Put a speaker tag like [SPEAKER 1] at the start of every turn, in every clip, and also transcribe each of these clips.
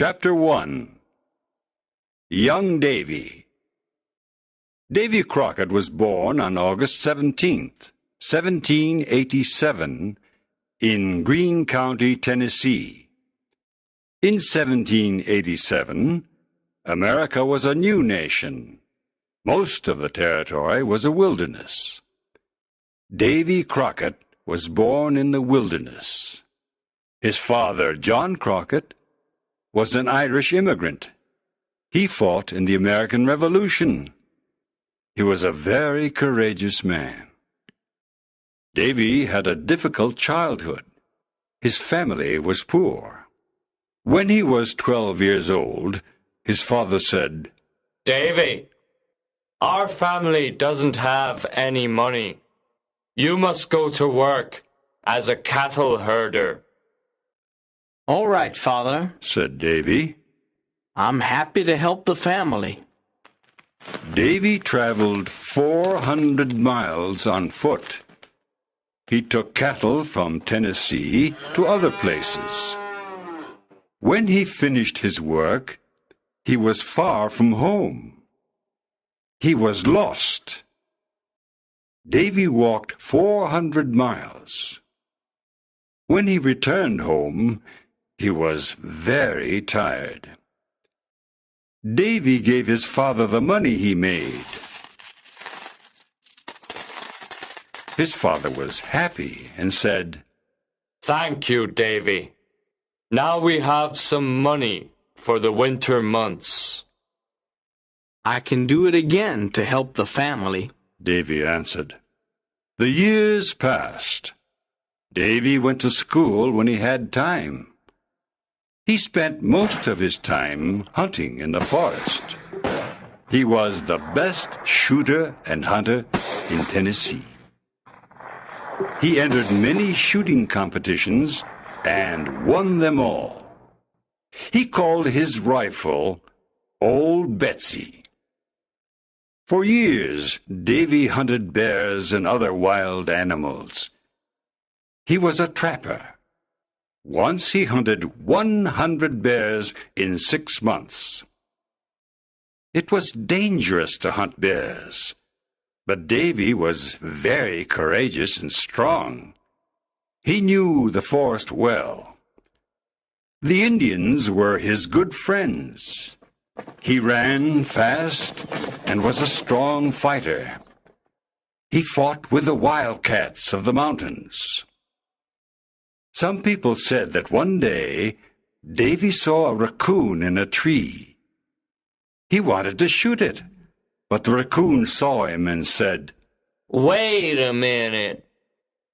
[SPEAKER 1] Chapter 1. Young Davy. Davy Crockett was born on August 17th, 1787, in Greene County, Tennessee. In 1787, America was a new nation. Most of the territory was a wilderness. Davy Crockett was born in the wilderness. His father, John Crockett, was an Irish immigrant. He fought in the American Revolution. He was a very courageous man. Davy had a difficult childhood. His family was poor. When he was 12 years old, his father said,
[SPEAKER 2] "Davy, our family doesn't have any money. You must go to work as a cattle herder."
[SPEAKER 3] "All right, Father,"
[SPEAKER 1] said Davy.
[SPEAKER 3] "I'm happy to help the family."
[SPEAKER 1] Davy traveled 400 miles on foot. He took cattle from Tennessee to other places. When he finished his work, he was far from home. He was lost. Davy walked 400 miles. When he returned home, he was very tired. Davy gave his father the money he made. His father was happy and said,
[SPEAKER 2] "Thank you, Davy. Now we have some money for the winter months."
[SPEAKER 3] "I can do it again to help the family,"
[SPEAKER 1] Davy answered. The years passed. Davy went to school when he had time. He spent most of his time hunting in the forest. He was the best shooter and hunter in Tennessee. He entered many shooting competitions and won them all. He called his rifle Old Betsy. For years, Davy hunted bears and other wild animals. He was a trapper. Once he hunted 100 bears in 6 months. It was dangerous to hunt bears, but Davy was very courageous and strong. He knew the forest well. The Indians were his good friends. He ran fast and was a strong fighter. He fought with the wildcats of the mountains. Some people said that one day Davy saw a raccoon in a tree. He wanted to shoot it, but the raccoon saw him and said,
[SPEAKER 2] "Wait a minute.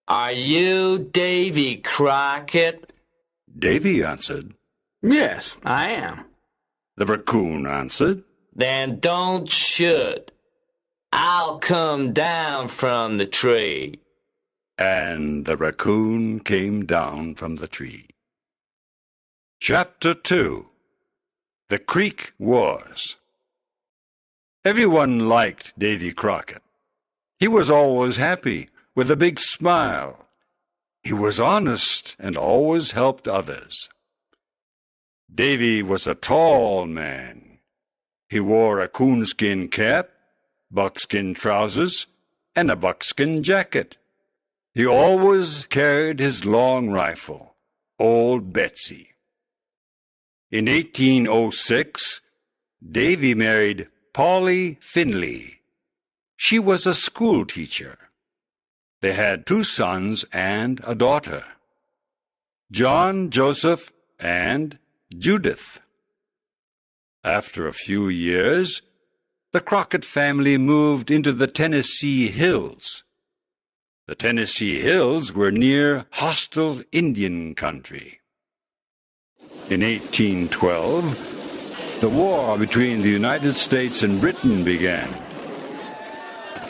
[SPEAKER 2] Are you Davy Crockett?"
[SPEAKER 1] Davy answered.
[SPEAKER 3] "Yes, I am."
[SPEAKER 1] The raccoon answered,
[SPEAKER 2] "Then don't shoot. I'll come down from the tree."
[SPEAKER 1] And the raccoon came down from the tree. Chapter 2. The Creek Wars. Everyone liked Davy Crockett. He was always happy, with a big smile. He was honest and always helped others. Davy was a tall man. He wore a coonskin cap, buckskin trousers, and a buckskin jacket. He always carried his long rifle, Old Betsy. In 1806, Davy married Polly Finley. She was a school teacher. They had 2 sons and a daughter, John, Joseph, and Judith. After a few years, the Crockett family moved into the Tennessee Hills. The Tennessee Hills were near hostile Indian country. In 1812, the war between the United States and Britain began.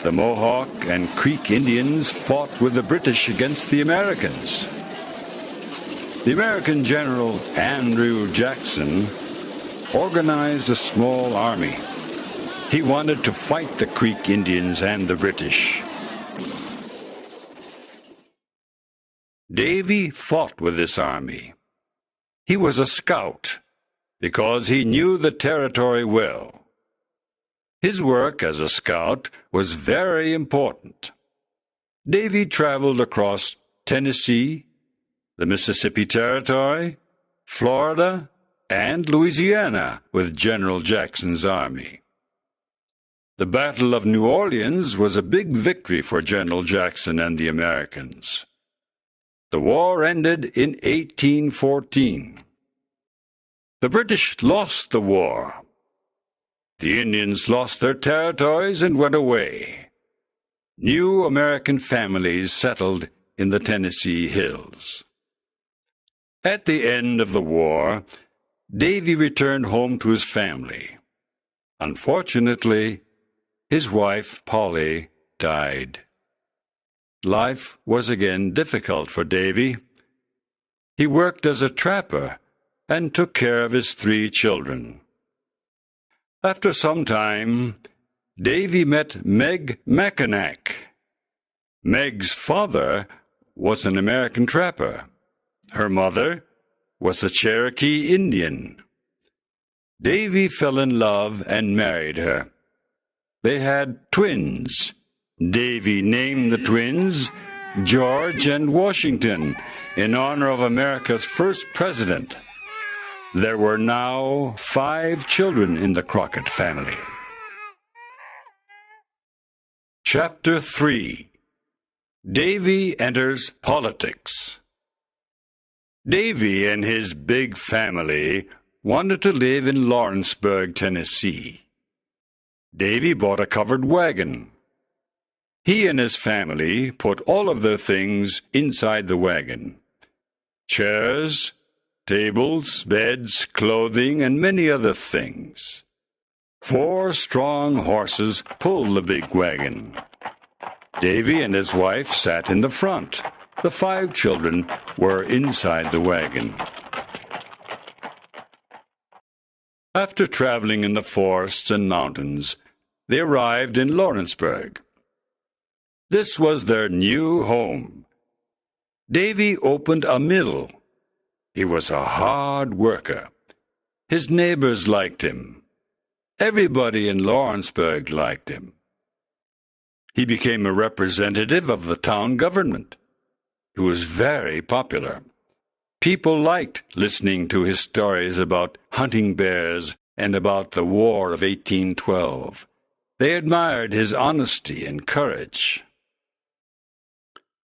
[SPEAKER 1] The Mohawk and Creek Indians fought with the British against the Americans. The American General Andrew Jackson organized a small army. He wanted to fight the Creek Indians and the British. Davy fought with this army. He was a scout. because he knew the territory well. His work as a scout was very important. Davy traveled across Tennessee, the Mississippi Territory, Florida, and Louisiana with General Jackson's army. The Battle of New Orleans was a big victory for General Jackson and the Americans. The war ended in 1814. The British lost the war. The Indians lost their territories and went away. New American families settled in the Tennessee hills. At the end of the war, Davy returned home to his family. Unfortunately, his wife, Polly, died. Life was again difficult for Davy. He worked as a trapper and took care of his 3 children. After some time, Davy met Meg Mackinac. Meg's father was an American trapper. Her mother was a Cherokee Indian. Davy fell in love and married her. They had twins. Davy named the twins George and Washington in honor of America's first president. There were now 5 children in the Crockett family. Chapter 3. Davy enters politics. Davy and his big family wanted to live in Lawrenceburg, Tennessee. Davy bought a covered wagon. He and his family put all of their things inside the wagon: chairs, tables, beds, clothing, and many other things. 4 strong horses pulled the big wagon. Davy and his wife sat in the front. The 5 children were inside the wagon. After traveling in the forests and mountains, they arrived in Lawrenceburg. This was their new home. Davy opened a mill. He was a hard worker. His neighbors liked him. Everybody in Lawrenceburg liked him. He became a representative of the town government. He was very popular. People liked listening to his stories about hunting bears and about the War of 1812. They admired his honesty and courage.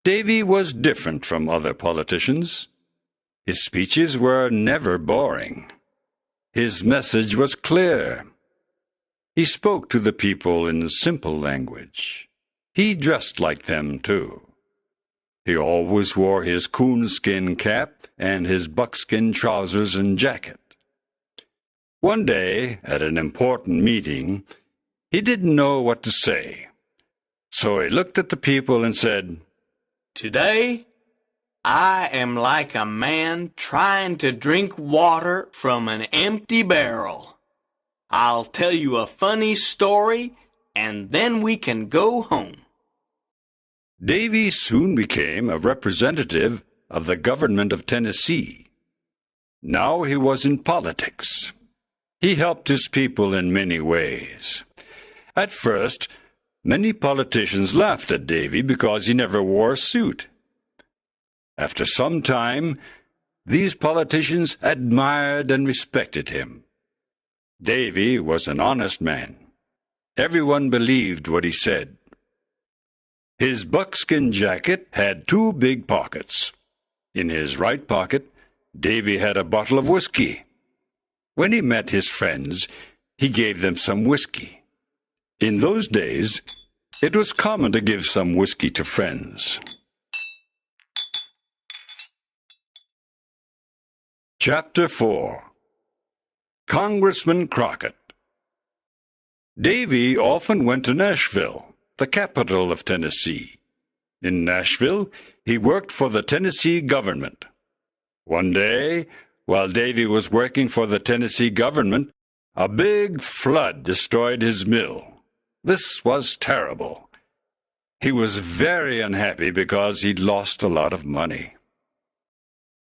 [SPEAKER 1] Davy was different from other politicians. His speeches were never boring. His message was clear. He spoke to the people in simple language. He dressed like them, too. He always wore his coonskin cap and his buckskin trousers and jacket. One day, at an important meeting, he didn't know what to say. So he looked at the people and said,
[SPEAKER 3] "Today, I am like a man trying to drink water from an empty barrel. I'll tell you a funny story, and then we can go home."
[SPEAKER 1] Davy soon became a representative of the government of Tennessee. Now he was in politics. He helped his people in many ways. At first, many politicians laughed at Davy because he never wore a suit. After some time, these politicians admired and respected him. Davy was an honest man. Everyone believed what he said. His buckskin jacket had 2 big pockets. In his right pocket, Davy had a bottle of whiskey. When he met his friends, he gave them some whiskey. In those days, it was common to give some whiskey to friends. Chapter 4. Congressman Crockett. Davy often went to Nashville, the capital of Tennessee. In Nashville, he worked for the Tennessee government. One day, while Davy was working for the Tennessee government, a big flood destroyed his mill. This was terrible. He was very unhappy because he'd lost a lot of money.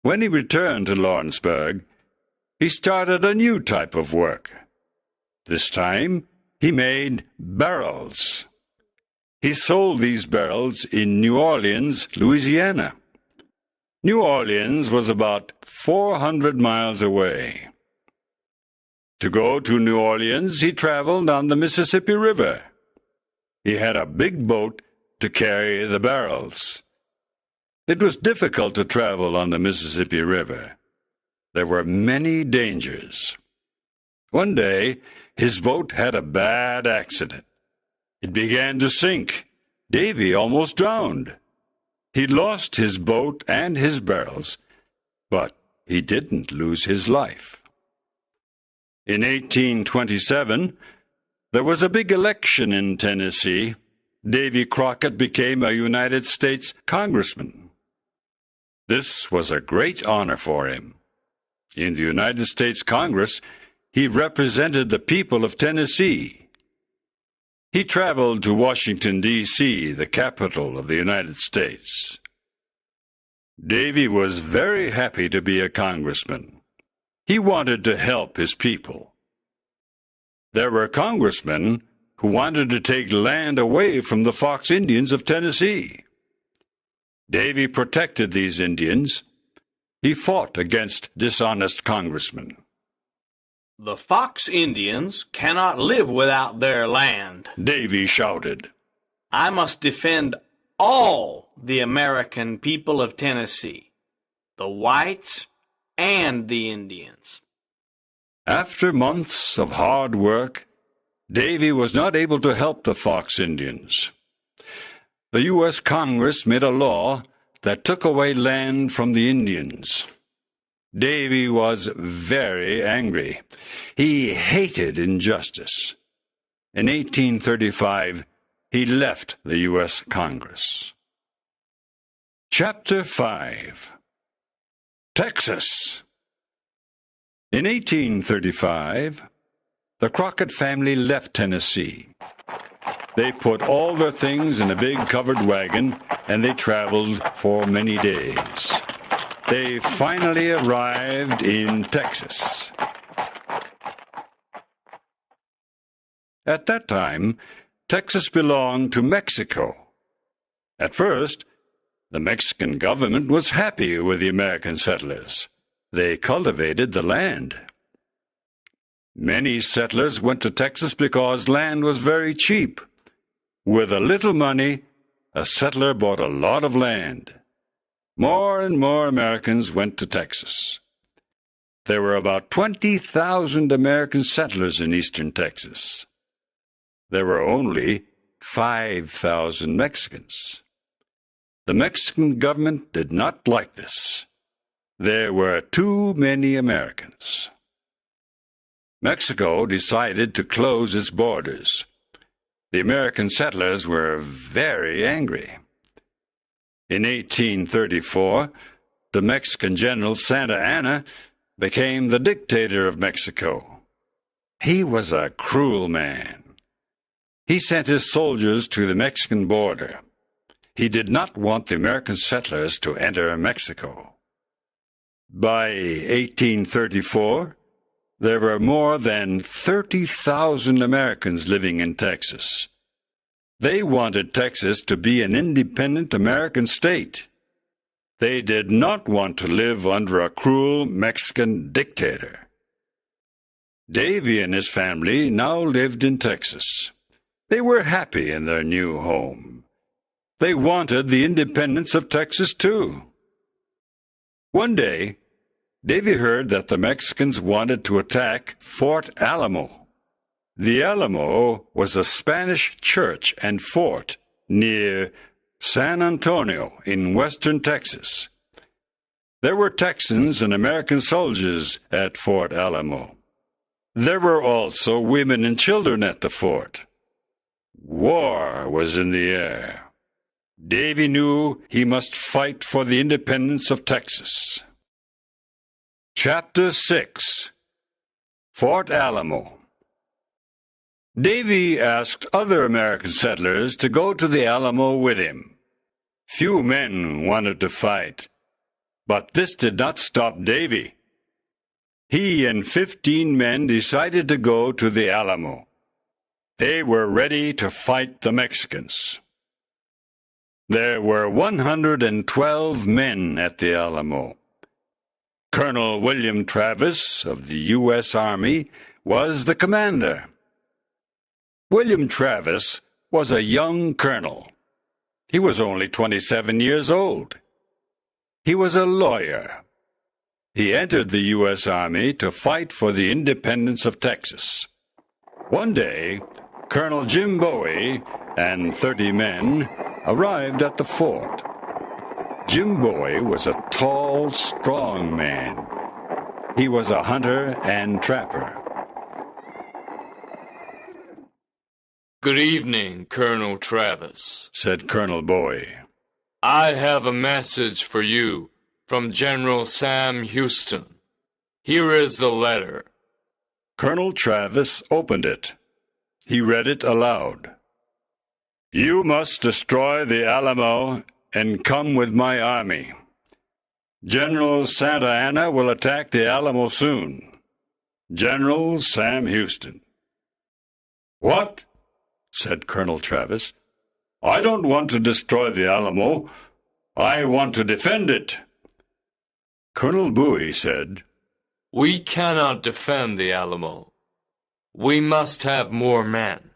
[SPEAKER 1] When he returned to Lawrenceburg, he started a new type of work. This time, he made barrels. He sold these barrels in New Orleans, Louisiana. New Orleans was about 400 miles away. To go to New Orleans, he traveled on the Mississippi River. He had a big boat to carry the barrels. It was difficult to travel on the Mississippi River. There were many dangers. One day, his boat had a bad accident. It began to sink. Davy almost drowned. He lost his boat and his barrels, but he didn't lose his life. In 1827, there was a big election in Tennessee. Davy Crockett became a United States congressman. This was a great honor for him. In the United States Congress, he represented the people of Tennessee. He traveled to Washington, D.C., the capital of the United States. Davy was very happy to be a congressman. He wanted to help his people. There were congressmen who wanted to take land away from the Fox Indians of Tennessee. Davy protected these Indians. He fought against dishonest congressmen.
[SPEAKER 3] The Fox Indians cannot live without their land,
[SPEAKER 1] Davy shouted.
[SPEAKER 3] I must defend all the American people of Tennessee, the whites and the Indians.
[SPEAKER 1] After months of hard work, Davy was not able to help the Fox Indians. The U.S. Congress made a law that took away land from the Indians. Davy was very angry. He hated injustice. In 1835, he left the U.S. Congress. Chapter 5. Texas. In 1835, the Crockett family left Tennessee. They put all their things in a big covered wagon, and they traveled for many days. They finally arrived in Texas. At that time, Texas belonged to Mexico. At first, the Mexican government was happy with the American settlers. They cultivated the land. Many settlers went to Texas because land was very cheap. With a little money, a settler bought a lot of land. More and more Americans went to Texas. There were about 20,000 American settlers in eastern Texas. There were only 5,000 Mexicans. The Mexican government did not like this. There were too many Americans. Mexico decided to close its borders. The American settlers were very angry. In 1834, the Mexican general Santa Anna became the dictator of Mexico. He was a cruel man. He sent his soldiers to the Mexican border. He did not want the American settlers to enter Mexico. By 1834, there were more than 30,000 Americans living in Texas. They wanted Texas to be an independent American state. They did not want to live under a cruel Mexican dictator. Davy and his family now lived in Texas. They were happy in their new home. They wanted the independence of Texas, too. One day, Davy heard that the Mexicans wanted to attack Fort Alamo. The Alamo was a Spanish church and fort near San Antonio in western Texas. There were Texans and American soldiers at Fort Alamo. There were also women and children at the fort. War was in the air. Davy knew he must fight for the independence of Texas. Chapter 6. Fort Alamo. Davy asked other American settlers to go to the Alamo with him. Few men wanted to fight, but this did not stop Davy. He and 15 men decided to go to the Alamo. They were ready to fight the Mexicans. There were 112 men at the Alamo. Colonel William Travis of the U.S. Army was the commander. William Travis was a young colonel. He was only 27 years old. He was a lawyer. He entered the U.S. Army to fight for the independence of Texas. One day, Colonel Jim Bowie and 30 men arrived at the fort. Jim Bowie was a tall, strong man. He was a hunter and trapper.
[SPEAKER 2] Good evening, Colonel Travis,
[SPEAKER 1] said Colonel Bowie.
[SPEAKER 2] I have a message for you from General Sam Houston. Here is the letter.
[SPEAKER 1] Colonel Travis opened it. He read it aloud. You must destroy the Alamo and come with my army. General Santa Anna will attack the Alamo soon. General Sam Houston. What? Said Colonel Travis. I don't want to destroy the Alamo. I want to defend it. Colonel Bowie said,
[SPEAKER 2] We cannot defend the Alamo. We must have more men.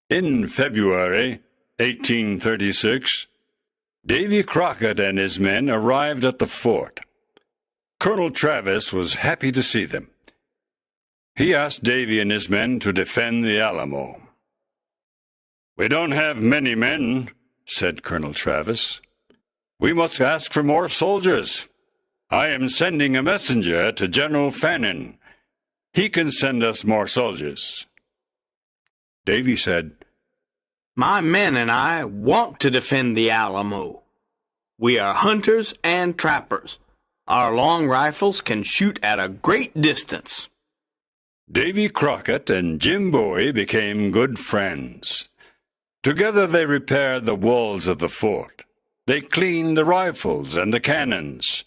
[SPEAKER 1] In February 1836, Davy Crockett and his men arrived at the fort. Colonel Travis was happy to see them. He asked Davy and his men to defend the Alamo. We don't have many men, said Colonel Travis. We must ask for more soldiers. I am sending a messenger to General Fannin. He can send us more soldiers. Davy said,
[SPEAKER 3] My men and I want to defend the Alamo. We are hunters and trappers. Our long rifles can shoot at a great distance.
[SPEAKER 1] Davy Crockett and Jim Bowie became good friends. Together they repaired the walls of the fort. They cleaned the rifles and the cannons.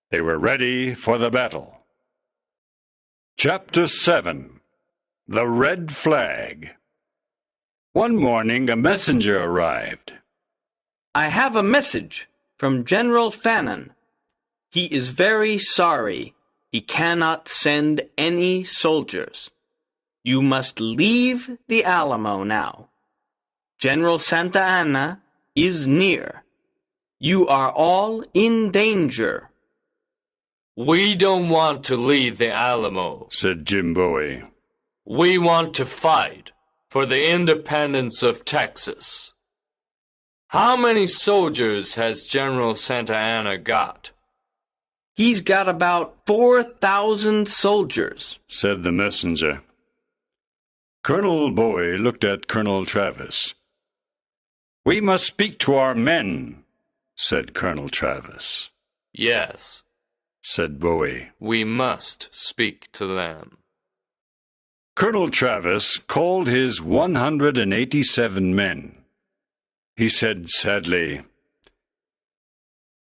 [SPEAKER 1] They were ready for the battle. Chapter 7. The Red Flag. One morning a messenger arrived.
[SPEAKER 3] I have a message from General Fannin. He is very sorry he cannot send any soldiers. You must leave the Alamo now. General Santa Anna is near. You are all in danger.
[SPEAKER 2] We don't want to leave the Alamo,
[SPEAKER 1] said Jim Bowie.
[SPEAKER 2] We want to fight for the independence of Texas. How many soldiers has General Santa Anna got?
[SPEAKER 3] He's got about 4,000 soldiers,
[SPEAKER 1] said the messenger. Colonel Bowie looked at Colonel Travis. We must speak to our men, said Colonel Travis.
[SPEAKER 2] Yes,
[SPEAKER 1] said Bowie.
[SPEAKER 2] We must speak to them.
[SPEAKER 1] Colonel Travis called his 187 men. He said sadly,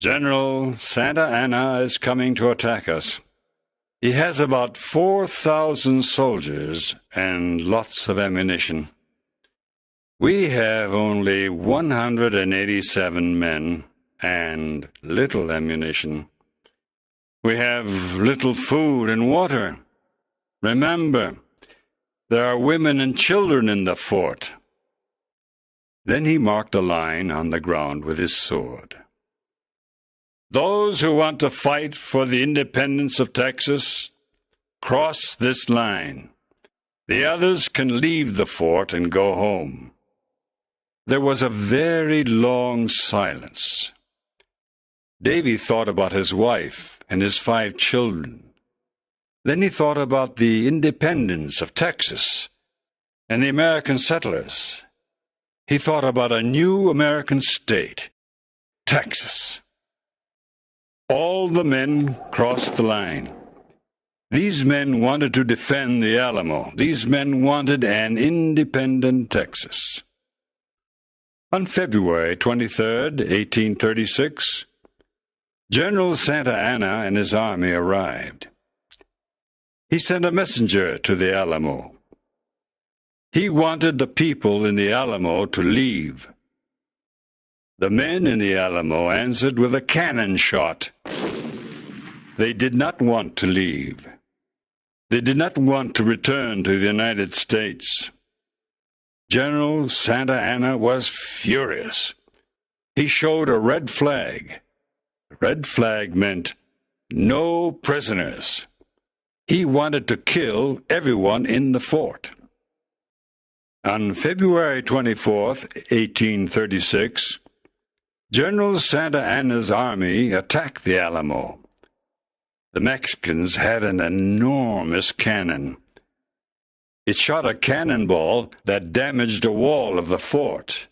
[SPEAKER 1] General Santa Anna is coming to attack us. He has about 4,000 soldiers and lots of ammunition. We have only 187 men and little ammunition. We have little food and water. Remember, there are women and children in the fort. Then he marked a line on the ground with his sword. Those who want to fight for the independence of Texas, cross this line. The others can leave the fort and go home. There was a very long silence. Davy thought about his wife and his 5 children. Then he thought about the independence of Texas and the American settlers. He thought about a new American state, Texas. All the men crossed the line. These men wanted to defend the Alamo. These men wanted an independent Texas. On February 23rd, 1836, General Santa Anna and his army arrived. he sent a messenger to the Alamo. He wanted the people in the Alamo to leave. The men in the Alamo answered with a cannon shot. They did not want to leave. They did not want to return to the United States. General Santa Anna was furious. He showed a red flag. The red flag meant no prisoners. He wanted to kill everyone in the fort. On February 24th, 1836, General Santa Anna's army attacked the Alamo. The Mexicans had an enormous cannon. It shot a cannonball that damaged a wall of the fort.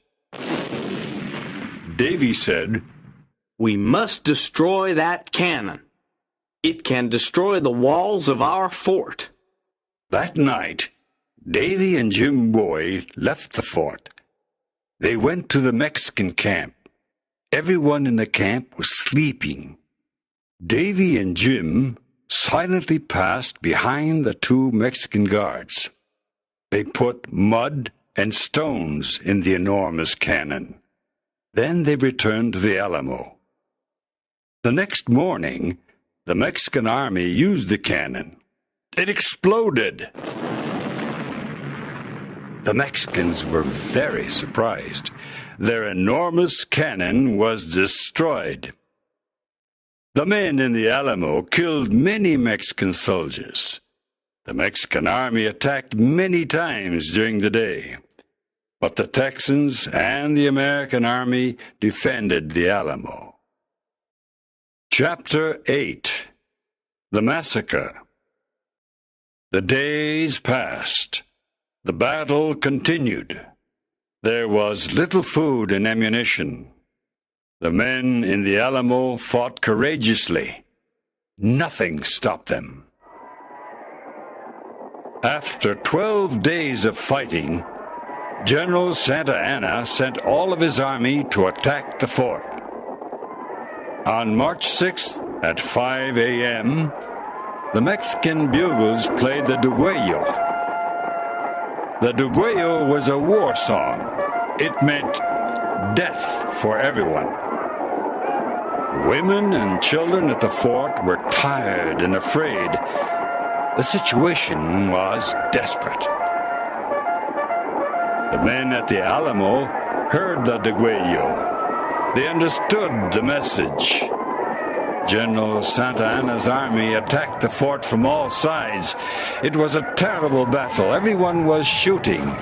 [SPEAKER 1] Davy said,
[SPEAKER 3] "We must destroy that cannon. It can destroy the walls of our fort."
[SPEAKER 1] That night, Davy and Jim Boy left the fort. They went to the Mexican camp. Everyone in the camp was sleeping. Davy and Jim silently passed behind the two Mexican guards. They put mud and stones in the enormous cannon. Then they returned to the Alamo. The next morning, the Mexican army used the cannon. It exploded. The Mexicans were very surprised. Their enormous cannon was destroyed. The men in the Alamo killed many Mexican soldiers. The Mexican army attacked many times during the day, but the Texans and the American army defended the Alamo. Chapter 8. The Massacre. The days passed. The battle continued. There was little food and ammunition. The men in the Alamo fought courageously. Nothing stopped them. After 12 days of fighting, General Santa Anna sent all of his army to attack the fort. On March 6th at 5 a.m., the Mexican bugles played the Degüello. The Degüello was a war song. It meant death for everyone. Women and children at the fort were tired and afraid. The situation was desperate. The men at the Alamo heard the Degüello. They understood the message. General Santa Anna's army attacked the fort from all sides. It was a terrible battle. Everyone was shooting.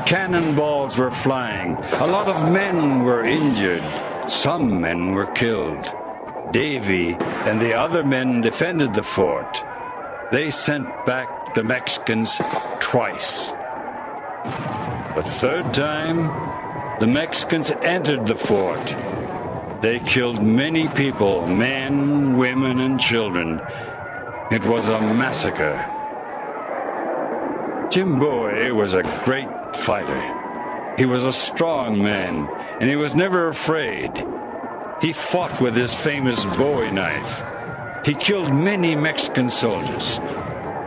[SPEAKER 1] Cannonballs were flying. A lot of men were injured. Some men were killed. Davy and the other men defended the fort. They sent back the Mexicans twice. The third time, the Mexicans entered the fort. They killed many people, men, women, and children. It was a massacre. Jim Boy was a great fighter. He was a strong man, and he was never afraid. He fought with his famous Bowie knife. He killed many Mexican soldiers.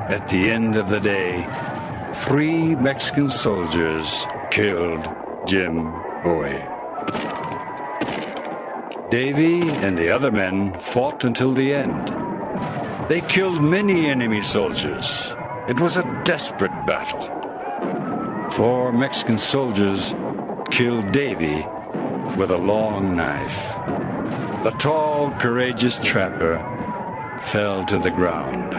[SPEAKER 1] At the end of the day, 3 Mexican soldiers killed Jim Bowie. Davy and the other men fought until the end. They killed many enemy soldiers. It was a desperate battle. 4 Mexican soldiers killed Davy with a long knife. The tall, courageous trapper fell to the ground.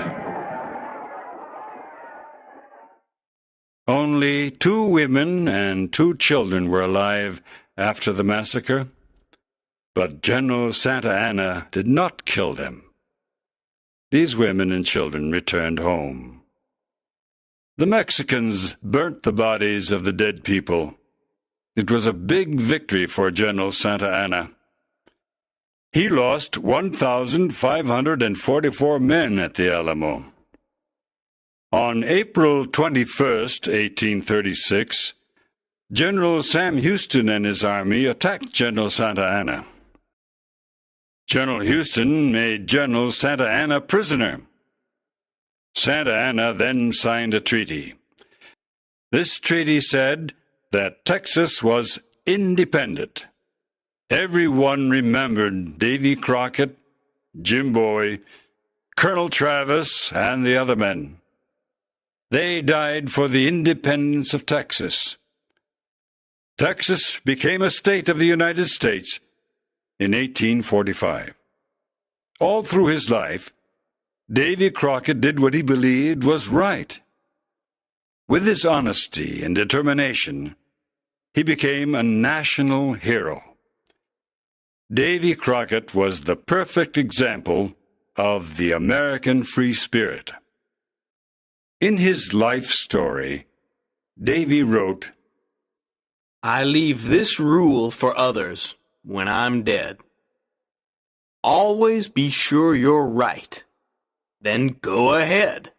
[SPEAKER 1] Only 2 women and 2 children were alive after the massacre, but General Santa Anna did not kill them. These women and children returned home. The Mexicans burnt the bodies of the dead people. It was a big victory for General Santa Anna. He lost 1,544 men at the Alamo. On April 21st, 1836, General Sam Houston and his army attacked General Santa Anna. General Houston made General Santa Anna prisoner. Santa Anna then signed a treaty. This treaty said that Texas was independent. Everyone remembered Davy Crockett, Jim Boy, Colonel Travis, and the other men. They died for the independence of Texas. Texas became a state of the United States in 1845. All through his life, Davy Crockett did what he believed was right. With his honesty and determination, he became a national hero. Davy Crockett was the perfect example of the American free spirit. In his life story, Davy wrote,
[SPEAKER 3] I leave this rule for others when I'm dead. Always be sure you're right. Then go ahead.